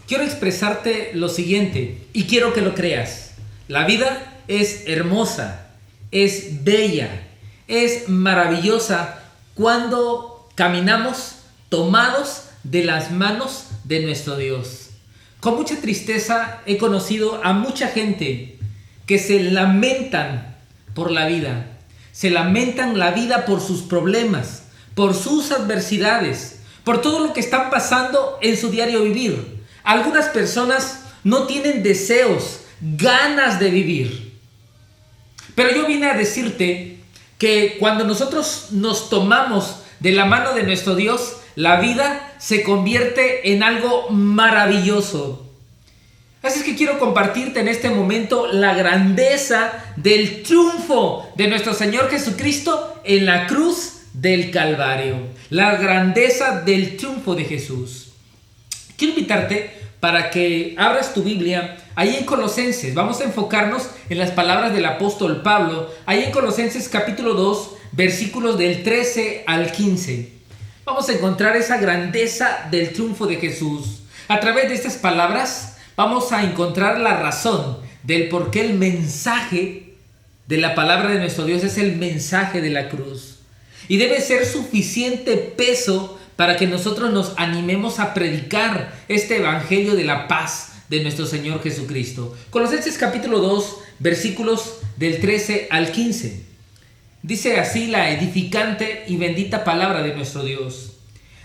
quiero expresarte lo siguiente y quiero que lo creas. La vida es hermosa, es bella, es maravillosa cuando caminamos tomados de las manos de nuestro Dios. Con mucha tristeza he conocido a mucha gente que se lamentan por la vida. Se lamentan la vida por sus problemas, por sus adversidades, por todo lo que están pasando en su diario vivir. Algunas personas no tienen deseos, ganas de vivir. Pero yo vine a decirte que cuando nosotros nos tomamos de la mano de nuestro Dios, la vida se convierte en algo maravilloso. Así es que quiero compartirte en este momento la grandeza del triunfo de nuestro Señor Jesucristo en la cruz del Calvario. La grandeza del triunfo de Jesús. Quiero invitarte para que abras tu Biblia ahí en Colosenses. Vamos a enfocarnos en las palabras del apóstol Pablo, ahí en Colosenses capítulo 2, versículos del 13 al 15. Vamos a encontrar esa grandeza del triunfo de Jesús. A través de estas palabras vamos a encontrar la razón del por qué el mensaje de la palabra de nuestro Dios es el mensaje de la cruz. Y debe ser suficiente peso para que nosotros nos animemos a predicar este evangelio de la paz de nuestro Señor Jesucristo. Colosenses capítulo 2, versículos del 13 al 15. Dice así la edificante y bendita palabra de nuestro Dios.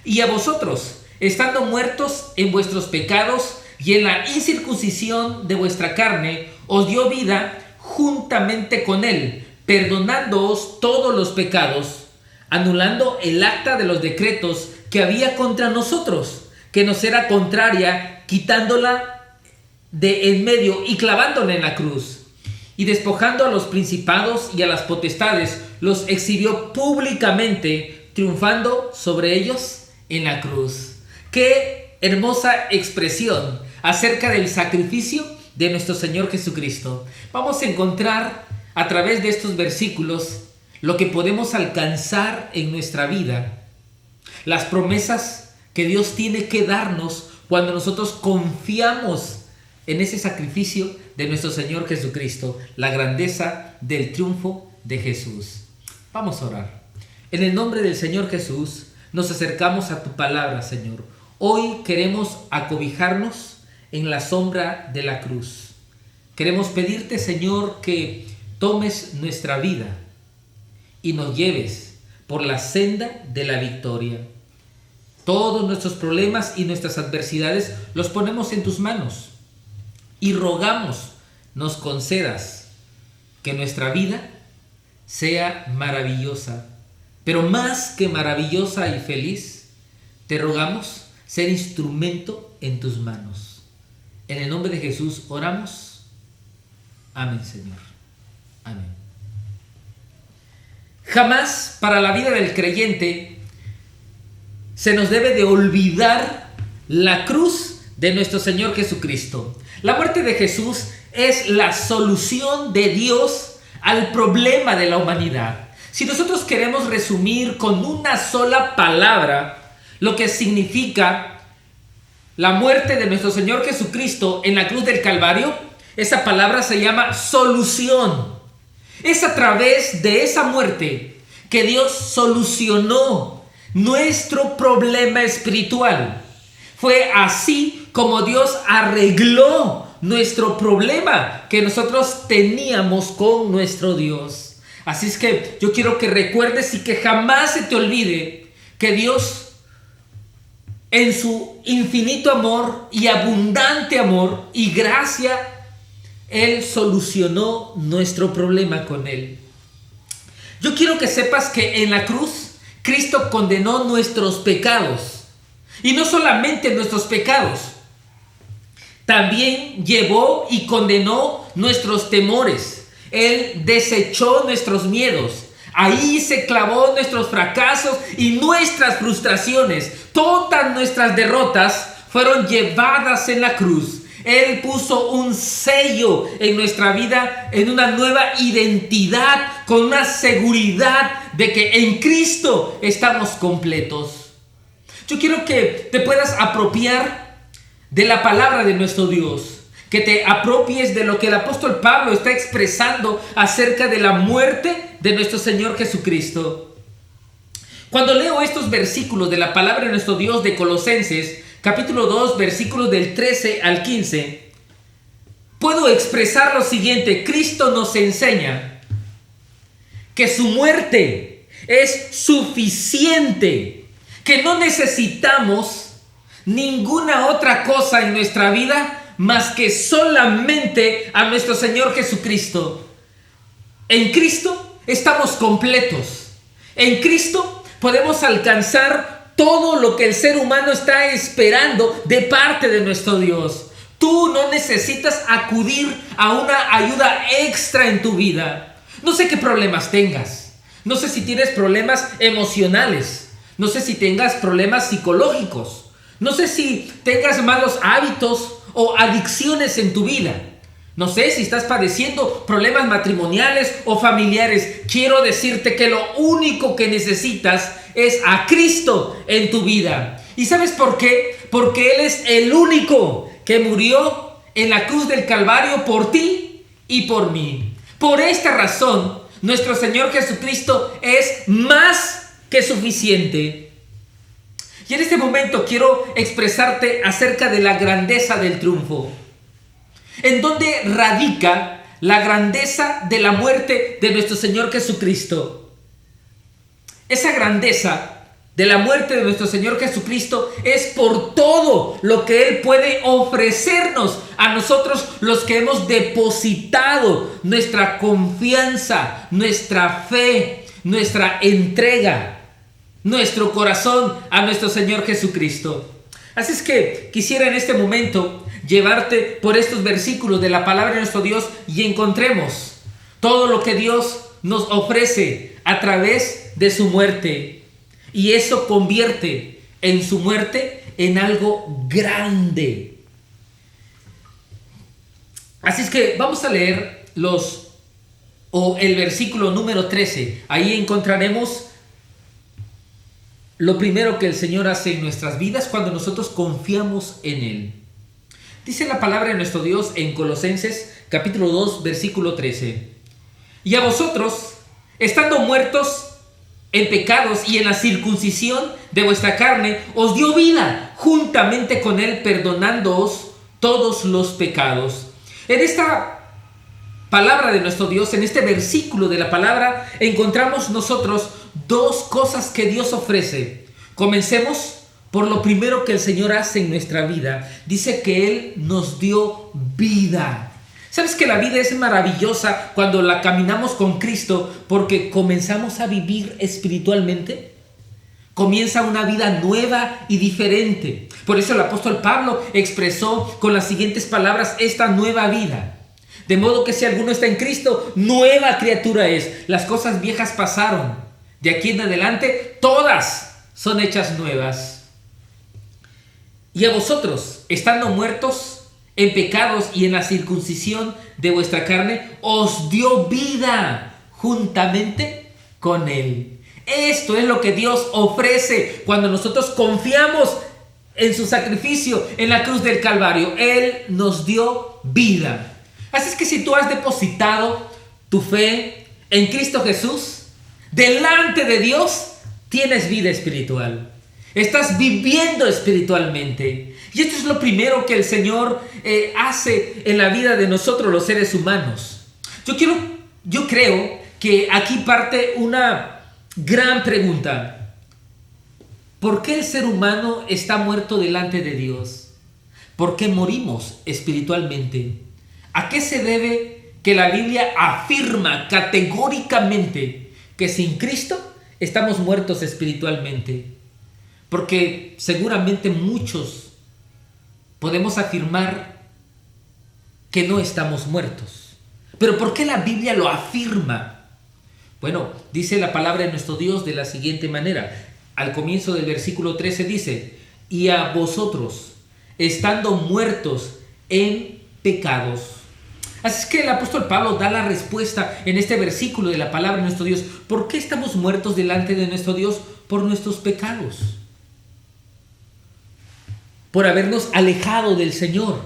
Y a vosotros, estando muertos en vuestros pecados y en la incircuncisión de vuestra carne, os dio vida juntamente con él, perdonándoos todos los pecados, anulando el acta de los decretos que había contra nosotros, que nos era contraria, quitándola de en medio y clavándola en la cruz. Y despojando a los principados y a las potestades, los exhibió públicamente, triunfando sobre ellos en la cruz. ¡Qué hermosa expresión acerca del sacrificio de nuestro Señor Jesucristo! Vamos a encontrar a través de estos versículos lo que podemos alcanzar en nuestra vida, las promesas que Dios tiene que darnos cuando nosotros confiamos en ese sacrificio de nuestro Señor Jesucristo, la grandeza del triunfo de Jesús. Vamos a orar. En el nombre del Señor Jesús, nos acercamos a tu palabra, Señor. Hoy queremos acobijarnos en la sombra de la cruz. Queremos pedirte, Señor, que tomes nuestra vida y nos lleves por la senda de la victoria. Todos nuestros problemas y nuestras adversidades los ponemos en tus manos y rogamos nos concedas que nuestra vida sea maravillosa, pero más que maravillosa y feliz, te rogamos ser instrumento en tus manos. En el nombre de Jesús oramos. Amén, Señor. Amén. Jamás para la vida del creyente se nos debe de olvidar la cruz de nuestro Señor Jesucristo. La muerte de Jesús es la solución de Dios al problema de la humanidad. Si nosotros queremos resumir con una sola palabra lo que significa la muerte de nuestro Señor Jesucristo en la cruz del Calvario, esa palabra se llama solución. Es a través de esa muerte que Dios solucionó nuestro problema espiritual. Fue así como Dios arregló nuestro problema que nosotros teníamos con nuestro Dios. Así es que yo quiero que recuerdes y que jamás se te olvide que Dios, en su infinito amor y abundante amor y gracia, Él solucionó nuestro problema con Él. Yo quiero que sepas que en la cruz Cristo condenó nuestros pecados. Y no solamente nuestros pecados, también llevó y condenó nuestros temores. Él desechó nuestros miedos. Ahí se clavó nuestros fracasos y nuestras frustraciones. Todas nuestras derrotas fueron llevadas en la cruz. Él puso un sello en nuestra vida, en una nueva identidad, con una seguridad de que en Cristo estamos completos. Yo quiero que te puedas apropiar de la palabra de nuestro Dios, que te apropies de lo que el apóstol Pablo está expresando acerca de la muerte de nuestro Señor Jesucristo. Cuando leo estos versículos de la palabra de nuestro Dios de Colosenses, capítulo 2, versículos del 13 al 15, puedo expresar lo siguiente: Cristo nos enseña que su muerte es suficiente, que no necesitamos ninguna otra cosa en nuestra vida más que solamente a nuestro Señor Jesucristo. En Cristo estamos completos. En Cristo podemos alcanzar todo lo que el ser humano está esperando de parte de nuestro Dios. Tú no necesitas acudir a una ayuda extra en tu vida. No sé qué problemas tengas. No sé si tienes problemas emocionales. No sé si tengas problemas psicológicos. No sé si tengas malos hábitos o adicciones en tu vida. No sé si estás padeciendo problemas matrimoniales o familiares. Quiero decirte que lo único que necesitas es a Cristo en tu vida. ¿Y sabes por qué? Porque Él es el único que murió en la cruz del Calvario por ti y por mí. Por esta razón, nuestro Señor Jesucristo es más que suficiente. Y en este momento quiero expresarte acerca de la grandeza del triunfo. ¿En dónde radica la grandeza de la muerte de nuestro Señor Jesucristo? Esa grandeza de la muerte de nuestro Señor Jesucristo es por todo lo que Él puede ofrecernos a nosotros, los que hemos depositado nuestra confianza, nuestra fe, nuestra entrega, nuestro corazón a nuestro Señor Jesucristo. Así es que quisiera en este momento llevarte por estos versículos de la palabra de nuestro Dios y encontremos todo lo que Dios nos ofrece a través de su muerte. Y eso convierte en su muerte en algo grande. Así es que vamos a leer el versículo número 13. Ahí encontraremos lo primero que el Señor hace en nuestras vidas cuando nosotros confiamos en Él. Dice la palabra de nuestro Dios en Colosenses capítulo 2, versículo 13. Y a vosotros, estando muertos en pecados y en la circuncisión de vuestra carne, os dio vida juntamente con Él, perdonándoos todos los pecados. En esta palabra de nuestro Dios, en este versículo de la palabra, encontramos nosotros dos cosas que Dios ofrece. Comencemos por lo primero que el Señor hace en nuestra vida. Dice que Él nos dio vida. ¿Sabes que la vida es maravillosa cuando la caminamos con Cristo? Porque comenzamos a vivir espiritualmente. Comienza una vida nueva y diferente. Por eso el apóstol Pablo expresó con las siguientes palabras esta nueva vida. De modo que si alguno está en Cristo, nueva criatura es. Las cosas viejas pasaron. De aquí en adelante, todas son hechas nuevas. Y a vosotros, estando muertos en pecados y en la circuncisión de vuestra carne, os dio vida juntamente con Él. Esto es lo que Dios ofrece cuando nosotros confiamos en su sacrificio en la cruz del Calvario. Él nos dio vida. Así es que si tú has depositado tu fe en Cristo Jesús, delante de Dios tienes vida espiritual. Estás viviendo espiritualmente. Y esto es lo primero que el Señor hace en la vida de nosotros los seres humanos. Yo creo que aquí parte una gran pregunta. ¿Por qué el ser humano está muerto delante de Dios? ¿Por qué morimos espiritualmente? ¿A qué se debe que la Biblia afirma categóricamente que sin Cristo estamos muertos espiritualmente? Porque seguramente muchos podemos afirmar que no estamos muertos. ¿Pero por qué la Biblia lo afirma? Bueno, dice la palabra de nuestro Dios de la siguiente manera. Al comienzo del versículo 13 dice: y a vosotros, estando muertos en pecados. Así es que el apóstol Pablo da la respuesta en este versículo de la palabra de nuestro Dios. ¿Por qué estamos muertos delante de nuestro Dios? Por nuestros pecados. por habernos alejado del Señor,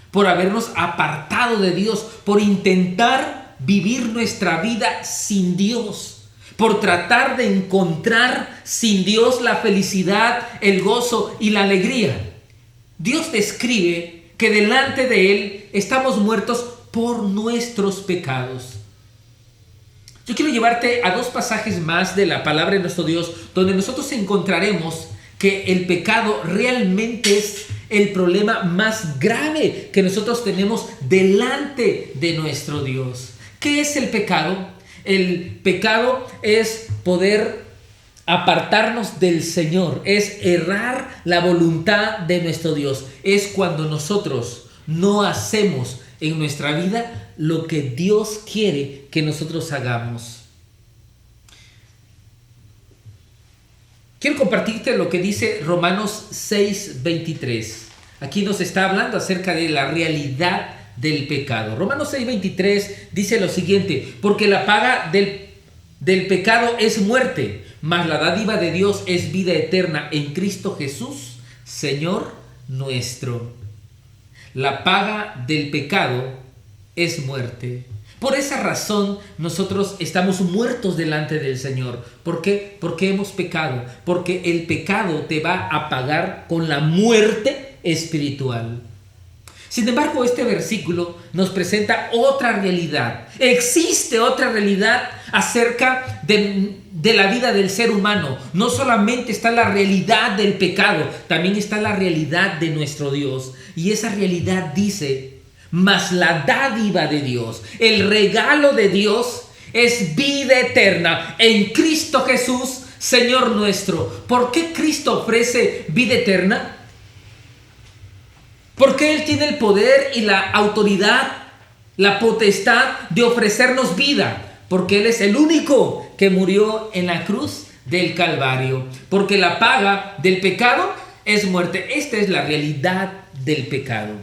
por habernos apartado de Dios, por intentar vivir nuestra vida sin Dios, por tratar de encontrar sin Dios la felicidad, el gozo y la alegría. Dios describe que delante de Él estamos muertos por nuestros pecados. Yo quiero llevarte a 2 pasajes más de la palabra de nuestro Dios, donde nosotros encontraremos que el pecado realmente es el problema más grave que nosotros tenemos delante de nuestro Dios. ¿Qué es el pecado? El pecado es poder apartarnos del Señor, es errar la voluntad de nuestro Dios. Es cuando nosotros no hacemos en nuestra vida lo que Dios quiere que nosotros hagamos. Quiero compartirte lo que dice Romanos 6:23. Aquí nos está hablando acerca de la realidad del pecado. Romanos 6:23 dice lo siguiente: porque la paga del pecado es muerte, mas la dádiva de Dios es vida eterna en Cristo Jesús, Señor nuestro. La paga del pecado es muerte. Por esa razón nosotros estamos muertos delante del Señor. ¿Por qué? Porque hemos pecado. Porque el pecado te va a pagar con la muerte espiritual. Sin embargo, este versículo nos presenta otra realidad. Existe otra realidad acerca de la vida del ser humano. No solamente está la realidad del pecado, también está la realidad de nuestro Dios. Y esa realidad dice: mas la dádiva de Dios, el regalo de Dios, es vida eterna en Cristo Jesús, Señor nuestro. ¿Por qué Cristo ofrece vida eterna? Porque Él tiene el poder y la autoridad, la potestad de ofrecernos vida. Porque Él es el único que murió en la cruz del Calvario. Porque la paga del pecado es muerte. Esta es la realidad del pecado.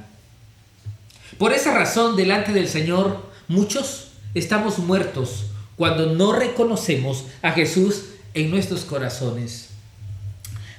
Por esa razón, delante del Señor, muchos estamos muertos cuando no reconocemos a Jesús en nuestros corazones.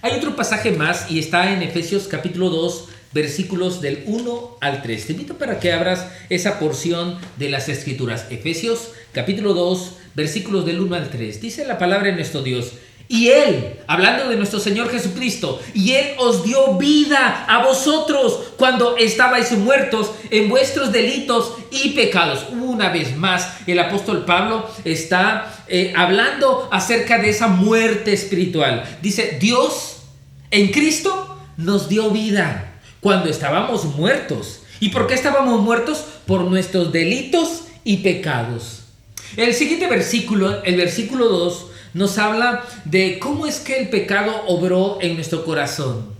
Hay otro pasaje más y está en Efesios capítulo 2, versículos del 1 al 3. Te invito para que abras esa porción de las Escrituras. Efesios capítulo 2, versículos del 1 al 3. Dice la palabra de nuestro Dios: y Él, hablando de nuestro Señor Jesucristo, y Él os dio vida a vosotros cuando estabais muertos en vuestros delitos y pecados. Una vez más, el apóstol Pablo está hablando acerca de esa muerte espiritual. Dice: Dios en Cristo nos dio vida cuando estábamos muertos. ¿Y por qué estábamos muertos? Por nuestros delitos y pecados. El siguiente versículo, el versículo 2, nos habla de cómo es que el pecado obró en nuestro corazón,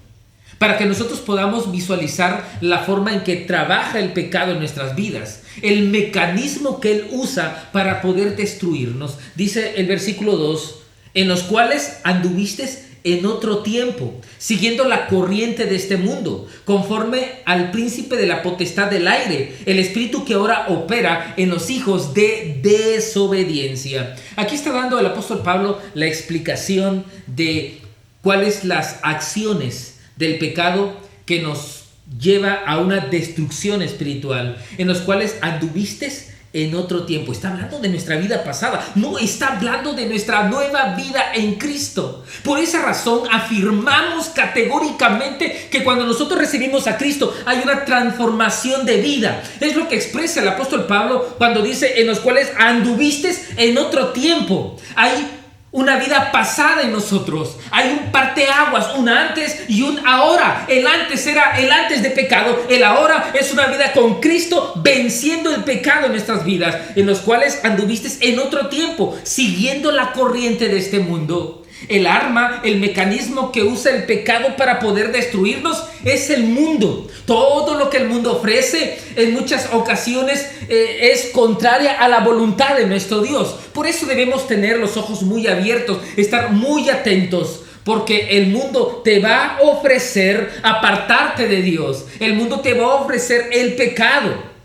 para que nosotros podamos visualizar la forma en que trabaja el pecado en nuestras vidas, el mecanismo que él usa para poder destruirnos. Dice el versículo 2: en los cuales anduvisteis en otro tiempo, siguiendo la corriente de este mundo, conforme al príncipe de la potestad del aire, el espíritu que ahora opera en los hijos de desobediencia. Aquí está dando el apóstol Pablo la explicación de cuáles las acciones del pecado que nos lleva a una destrucción espiritual, en los cuales anduvisteis en otro tiempo. Está hablando de nuestra vida pasada, no está hablando de nuestra nueva vida en Cristo. Por esa razón afirmamos categóricamente que cuando nosotros recibimos a Cristo hay una transformación de vida. Es lo que expresa el apóstol Pablo cuando dice: en los cuales anduvisteis en otro tiempo. Hay una vida pasada en nosotros. Hay un parteaguas, un antes y un ahora. El antes era el antes de pecado. El ahora es una vida con Cristo, venciendo el pecado en nuestras vidas, en los cuales anduvisteis en otro tiempo, siguiendo la corriente de este mundo. El arma, el mecanismo que usa el pecado para poder destruirnos es el mundo. Todo lo que el mundo ofrece en muchas ocasiones es contraria a la voluntad de nuestro Dios. Por eso debemos tener los ojos muy abiertos, estar muy atentos, porque el mundo te va a ofrecer apartarte de Dios. El mundo te va a ofrecer el pecado.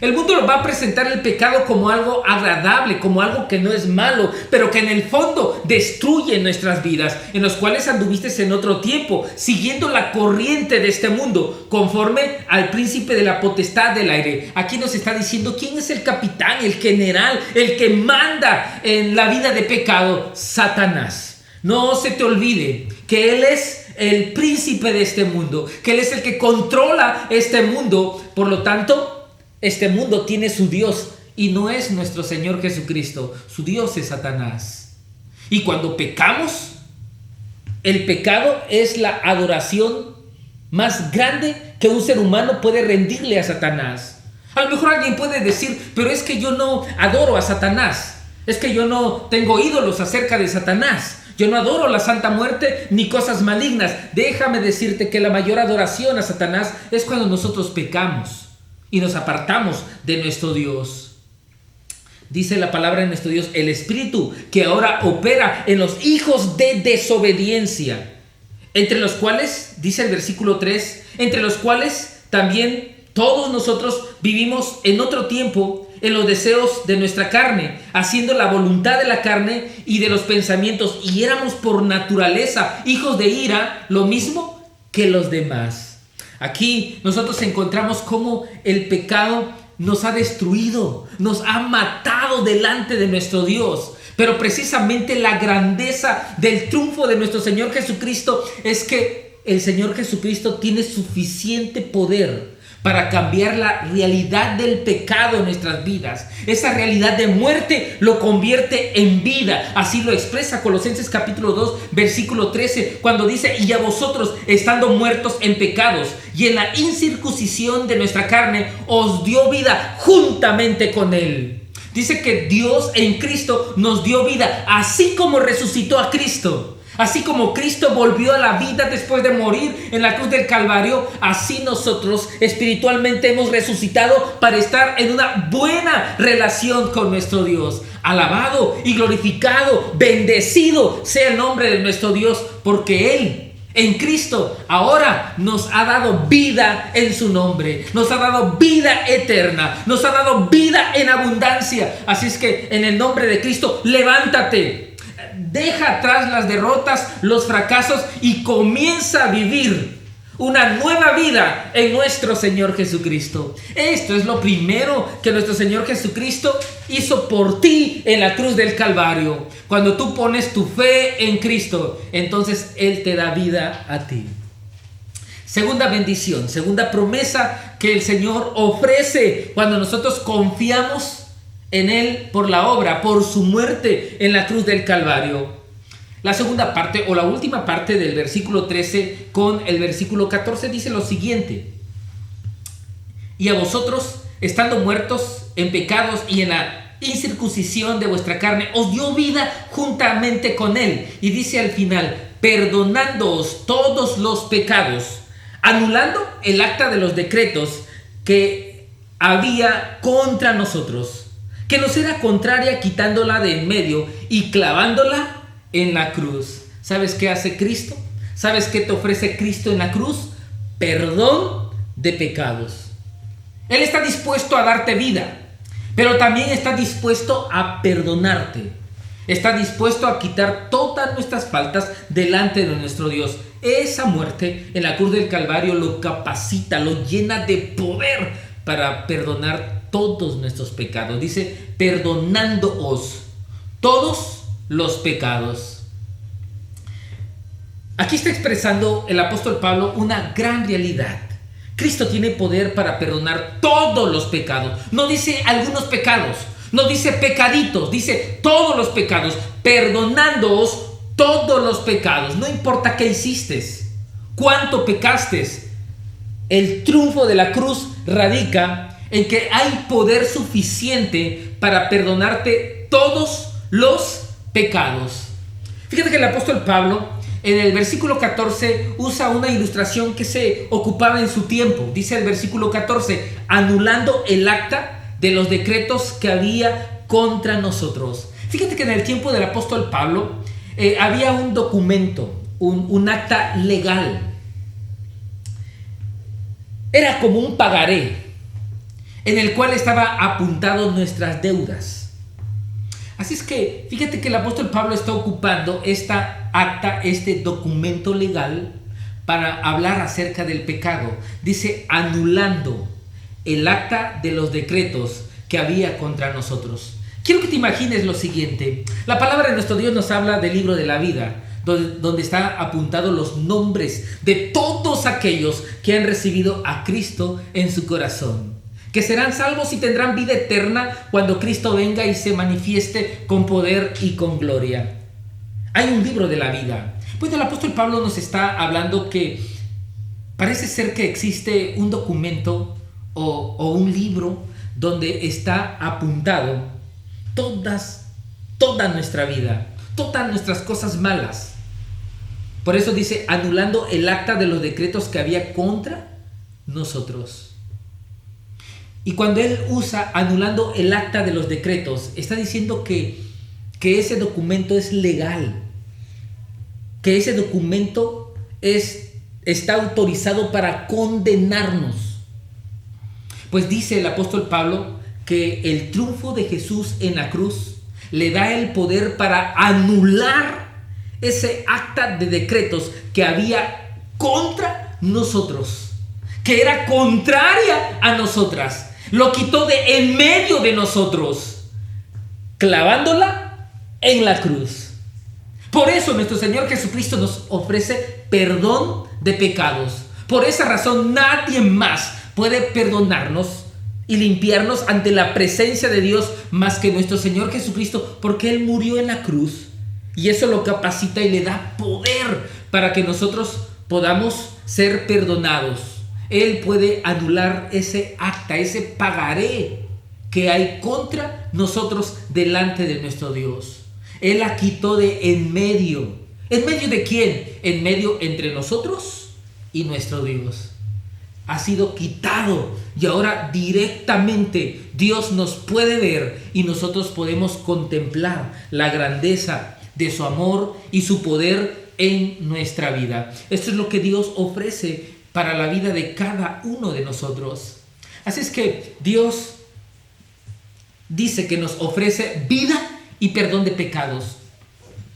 El mundo nos va a presentar el pecado como algo agradable, como algo que no es malo, pero que en el fondo destruye nuestras vidas, en los cuales anduviste en otro tiempo, siguiendo la corriente de este mundo, conforme al príncipe de la potestad del aire. Aquí nos está diciendo quién es el capitán, el general, el que manda en la vida de pecado: Satanás. No se te olvide que él es el príncipe de este mundo, que él es el que controla este mundo. Por lo tanto, este mundo tiene su Dios y no es nuestro Señor Jesucristo. Su Dios es Satanás. Y cuando pecamos, el pecado es la adoración más grande que un ser humano puede rendirle a Satanás. A lo mejor alguien puede decir: pero es que yo no adoro a Satanás, es que yo no tengo ídolos acerca de Satanás, yo no adoro la Santa Muerte ni cosas malignas. Déjame decirte que la mayor adoración a Satanás es cuando nosotros pecamos y nos apartamos de nuestro Dios. Dice la palabra de nuestro Dios: el espíritu que ahora opera en los hijos de desobediencia, entre los cuales, dice el versículo 3, entre los cuales también todos nosotros vivimos en otro tiempo en los deseos de nuestra carne, haciendo la voluntad de la carne y de los pensamientos, y éramos por naturaleza hijos de ira, lo mismo que los demás. Aquí nosotros encontramos cómo el pecado nos ha destruido, nos ha matado delante de nuestro Dios. Pero precisamente la grandeza del triunfo de nuestro Señor Jesucristo es que el Señor Jesucristo tiene suficiente poder para cambiar la realidad del pecado en nuestras vidas. Esa realidad de muerte lo convierte en vida. Así lo expresa Colosenses capítulo 2, versículo 13, cuando dice: y a vosotros, estando muertos en pecados y en la incircuncisión de nuestra carne, os dio vida juntamente con Él. Dice que Dios en Cristo nos dio vida, así como resucitó a Cristo. Así como Cristo volvió a la vida después de morir en la cruz del Calvario, así nosotros espiritualmente hemos resucitado para estar en una buena relación con nuestro Dios. Alabado y glorificado, bendecido sea el nombre de nuestro Dios, porque Él en Cristo ahora nos ha dado vida en su nombre, nos ha dado vida eterna, nos ha dado vida en abundancia. Así es que en el nombre de Cristo, levántate. Deja atrás las derrotas, los fracasos y comienza a vivir una nueva vida en nuestro Señor Jesucristo. Esto es lo primero que nuestro Señor Jesucristo hizo por ti en la cruz del Calvario. Cuando tú pones tu fe en Cristo, entonces Él te da vida a ti. Segunda bendición, segunda promesa que el Señor ofrece cuando nosotros confiamos en Él por la obra, por su muerte en la cruz del Calvario. La segunda parte o la última parte del versículo 13 con el versículo 14 dice lo siguiente: y a vosotros, estando muertos en pecados y en la incircuncisión de vuestra carne, os dio vida juntamente con Él. Y dice al final: perdonándoos todos los pecados, anulando el acta de los decretos que había contra nosotros, que nos era contraria, quitándola de en medio y clavándola en la cruz. ¿Sabes qué hace Cristo? ¿Sabes qué te ofrece Cristo en la cruz? Perdón de pecados. Él está dispuesto a darte vida, pero también está dispuesto a perdonarte. Está dispuesto a quitar todas nuestras faltas delante de nuestro Dios. Esa muerte en la cruz del Calvario lo capacita, lo llena de poder para perdonar todos nuestros pecados. Dice: perdonándoos todos los pecados. Aquí está expresando el apóstol Pablo una gran realidad. Cristo tiene poder para perdonar todos los pecados. No dice algunos pecados, no dice pecaditos, dice todos los pecados, perdonándoos todos los pecados. No importa qué hiciste, cuánto pecaste, el triunfo de la cruz radica en que hay poder suficiente para perdonarte todos los pecados. Fíjate que el apóstol Pablo en el versículo 14 usa una ilustración que se ocupaba en su tiempo. Dice el versículo 14: anulando el acta de los decretos que había contra nosotros. Fíjate que en el tiempo del apóstol Pablo había un documento, un acta legal. Era como un pagaré en el cual estaba apuntado nuestras deudas. Así es que fíjate que el apóstol Pablo está ocupando esta acta, este documento legal, para hablar acerca del pecado. Dice, anulando el acta de los decretos que había contra nosotros. Quiero que te imagines lo siguiente. La palabra de nuestro Dios nos habla del libro de la vida, donde está apuntado los nombres de todos aquellos que han recibido a Cristo en su corazón, que serán salvos y tendrán vida eterna cuando Cristo venga y se manifieste con poder y con gloria. Hay un libro de la vida. Pues el apóstol Pablo nos está hablando que parece ser que existe un documento o un libro donde está apuntado toda nuestra vida, todas nuestras cosas malas. Por eso dice, anulando el acta de los decretos que había contra nosotros. Y cuando él usa anulando el acta de los decretos, está diciendo que ese documento es legal, que ese documento está autorizado para condenarnos. Pues dice el apóstol Pablo que el triunfo de Jesús en la cruz le da el poder para anular ese acta de decretos que había contra nosotros, que era contraria a nosotras. Lo quitó de en medio de nosotros, clavándola en la cruz. Por eso nuestro Señor Jesucristo nos ofrece perdón de pecados. Por esa razón nadie más puede perdonarnos y limpiarnos ante la presencia de Dios más que nuestro Señor Jesucristo, porque Él murió en la cruz y eso lo capacita y le da poder para que nosotros podamos ser perdonados. Él puede anular ese acta, ese pagaré que hay contra nosotros delante de nuestro Dios. Él la quitó de en medio. ¿En medio de quién? En medio entre nosotros y nuestro Dios. Ha sido quitado y ahora directamente Dios nos puede ver y nosotros podemos contemplar la grandeza de su amor y su poder en nuestra vida. Esto es lo que Dios ofrece para la vida de cada uno de nosotros. Así es que Dios dice que nos ofrece vida y perdón de pecados.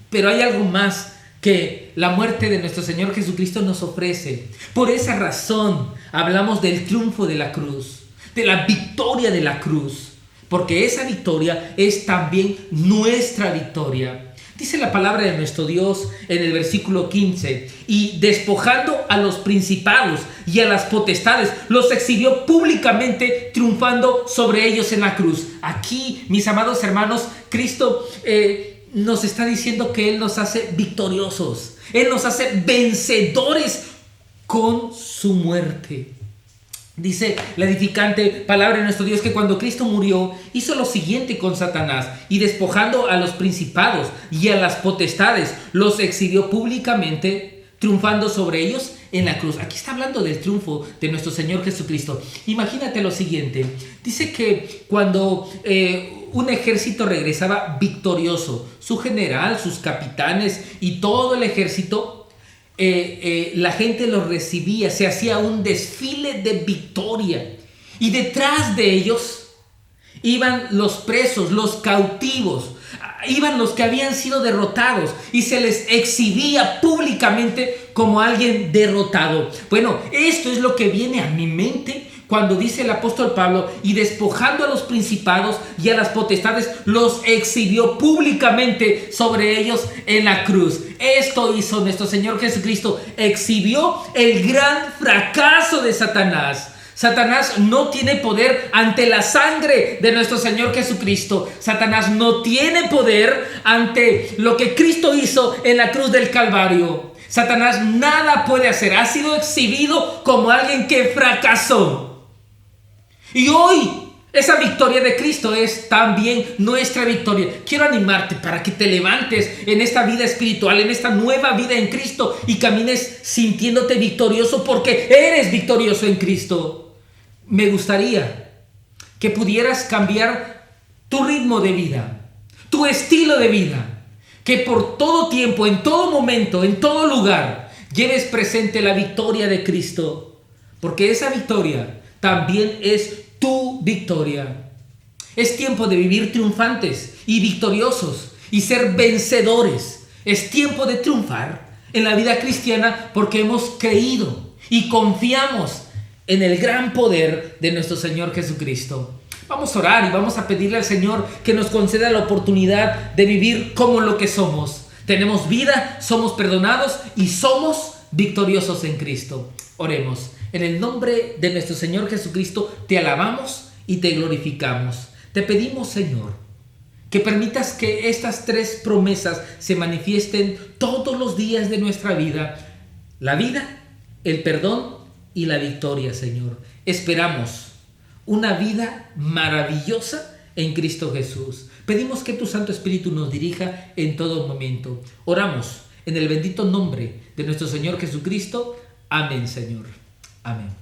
Pero hay algo más que la muerte de nuestro Señor Jesucristo nos ofrece. Por esa razón hablamos del triunfo de la cruz, de la victoria de la cruz, porque esa victoria es también nuestra victoria. Dice la palabra de nuestro Dios en el versículo 15, y despojando a los principados y a las potestades, los exhibió públicamente, triunfando sobre ellos en la cruz. Aquí, mis amados hermanos, Cristo nos está diciendo que Él nos hace victoriosos. Él nos hace vencedores con su muerte. Dice la edificante palabra de nuestro Dios que cuando Cristo murió, hizo lo siguiente con Satanás, y despojando a los principados y a las potestades, los exhibió públicamente, triunfando sobre ellos en la cruz. Aquí está hablando del triunfo de nuestro Señor Jesucristo. Imagínate lo siguiente. Dice que cuando un ejército regresaba victorioso, su general, sus capitanes y todo el ejército, la gente los recibía, se hacía un desfile de victoria, y detrás de ellos iban los presos, los cautivos, iban los que habían sido derrotados, y se les exhibía públicamente como alguien derrotado. Bueno, esto es lo que viene a mi mente cuando dice el apóstol Pablo, y despojando a los principados y a las potestades, los exhibió públicamente sobre ellos en la cruz. Esto hizo nuestro Señor Jesucristo, exhibió el gran fracaso de Satanás. Satanás no tiene poder ante la sangre de nuestro Señor Jesucristo. Satanás no tiene poder ante lo que Cristo hizo en la cruz del Calvario. Satanás nada puede hacer. Ha sido exhibido como alguien que fracasó. Y hoy esa victoria de Cristo es también nuestra victoria. Quiero animarte para que te levantes en esta vida espiritual, en esta nueva vida en Cristo, y camines sintiéndote victorioso, porque eres victorioso en Cristo. Me gustaría que pudieras cambiar tu ritmo de vida, tu estilo de vida, que por todo tiempo, en todo momento, en todo lugar, lleves presente la victoria de Cristo, porque esa victoria también es tu su victoria. Es tiempo de vivir triunfantes y victoriosos y ser vencedores. Es tiempo de triunfar en la vida cristiana porque hemos creído y confiamos en el gran poder de nuestro Señor Jesucristo. Vamos a orar y vamos a pedirle al Señor que nos conceda la oportunidad de vivir como lo que somos. Tenemos vida, somos perdonados y somos victoriosos en Cristo. Oremos. En el nombre de nuestro Señor Jesucristo te alabamos y te glorificamos. Te pedimos, Señor, que permitas que estas 3 promesas se manifiesten todos los días de nuestra vida. La vida, el perdón y la victoria, Señor. Esperamos una vida maravillosa en Cristo Jesús. Pedimos que tu Santo Espíritu nos dirija en todo momento. Oramos en el bendito nombre de nuestro Señor Jesucristo. Amén, Señor. Amén.